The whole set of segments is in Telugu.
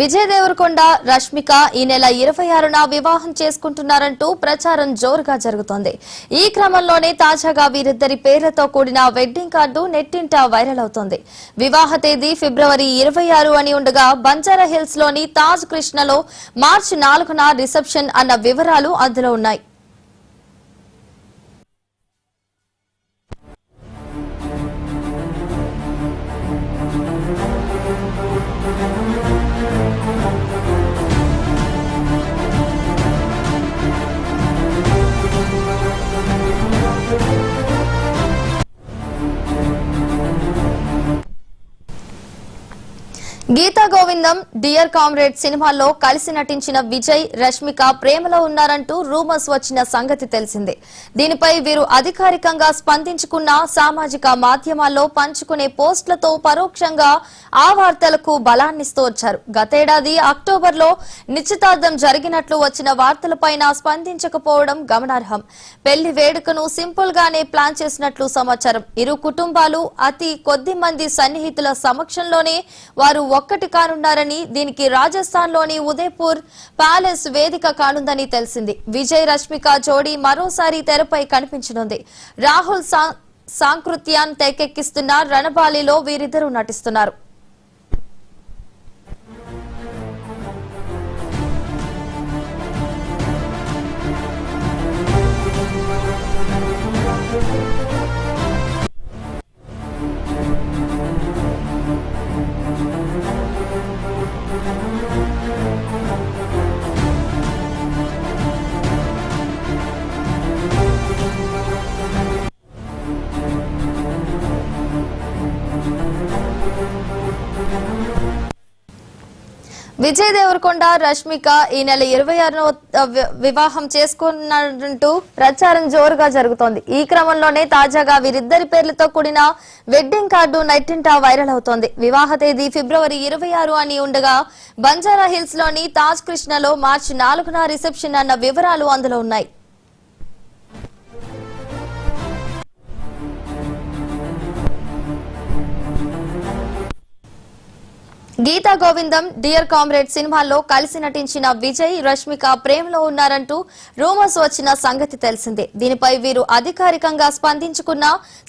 విజయ్ దేవరకొండ రష్మిక ఈ నెల 26న వివాహం చేసుకుంటున్నారంటూ ప్రచారం జోరుగా జరుగుతోంది. ఈ క్రమంలోనే తాజాగా వీరిద్దరి పేర్లతో కూడిన వెడ్డింగ్ కార్డు నెట్టింట వైరల్ అవుతోంది. వివాహ తేదీ ఫిబ్రవరి 26 అని ఉండగా బంజారా హిల్స్ లోని తాజ్ కృష్ణలో మార్చి 4న రిసెప్షన్ అన్న వివరాలు అందులో ఉన్నాయి. గీతా గోవిందం, డియర్ కామ్రేడ్ సినిమాల్లో కలిసి నటించిన విజయ్, రష్మిక ప్రేమలో ఉన్నారంటూ రూమర్స్ వచ్చిన సంగతి తెలిసిందే. దీనిపై వీరు అధికారికంగా స్పందించుకున్న సామాజిక మాధ్యమాల్లో పంచుకునే పోస్టులతో పరోక్షంగా ఆ వార్తలకు బలాన్నిస్తూ వచ్చారు. గతేడాది అక్టోబర్లో నిశ్చితార్థం జరిగినట్లు వచ్చిన వార్తలపైన స్పందించకపోవడం గమనార్హం. పెళ్లి వేడుకను సింపుల్ గానే ప్లాన్ చేసినట్లు సమాచారం. ఇరు కుటుంబాలు అతి కొద్ది మంది సన్నిహితుల సమక్షంలోనే వారు ఒక్కటి కానున్నారని, దీనికి రాజస్థాన్ లోని ఉదయపూర్ ప్యాలెస్ వేదిక కానుందని తెలిసింది. విజయ్ రష్మిక జోడీ మరోసారి తెరపై కనిపించనుంది. రాహుల్ సాంకృత్యాన్ తెరకెక్కిస్తున్న రణబాలిలో వీరిద్దరూ నటిస్తున్నారు. విజయ్ దేవరకొండ రష్మిక ఈ నెల 26న వివాహం చేసుకున్నారంటూ ప్రచారం జోరుగా జరుగుతోంది. ఈ క్రమంలోనే తాజాగా వీరిద్దరి పేర్లతో కూడిన వెడ్డింగ్ కార్డు నెట్టింట వైరల్ అవుతోంది. వివాహ తేదీ ఫిబ్రవరి 26 అని ఉండగా బంజారా హిల్స్ లోని తాజ్ కృష్ణలో మార్చి 4న రిసెప్షన్ అన్న వివరాలు అందులో ఉన్నాయి. గీతా గోవిందం, డియర్ కామ్రేడ్ సినిమాల్లో కలిసి నటించిన విజయ్, రష్మిక ప్రేమలో ఉన్నారంటూ రూమర్స్ వచ్చిన సంగతి తెలిసిందే. దీనిపై వీరు అధికారికంగా స్పందించుకున్న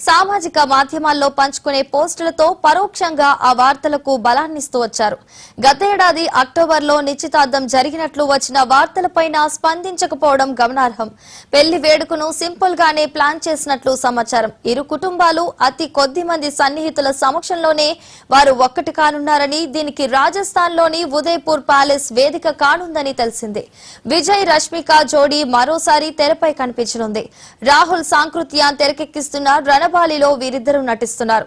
సామాజిక మాధ్యమాల్లో పంచుకునే పోస్టులతో పరోక్షంగా ఆ వార్తలకు బలాన్నిస్తూ వచ్చారు. గతేడాది అక్టోబర్లో నిశ్చితార్థం జరిగినట్లు వచ్చిన వార్తలపైన స్పందించకపోవడం గమనార్హం. పెళ్లి వేడుకను సింపుల్ గానే ప్లాన్ చేసినట్లు సమాచారం. ఇరు కుటుంబాలు అతి కొద్ది మంది సన్నిహితుల సమక్షంలోనే వారు ఒక్కటి కానున్నారని, దీనికి రాజస్థాన్ లోని ఉదయపూర్ ప్యాలెస్ వేదిక కానుందని తెలిసింది. విజయ్ రష్మిక జోడీ మరోసారి తెరపై కనిపించనుంది. రాహుల్ సాంకృత్యాన్ తెరకెక్కిస్తున్న రణబాలిలో వీరిద్దరూ నటిస్తున్నారు.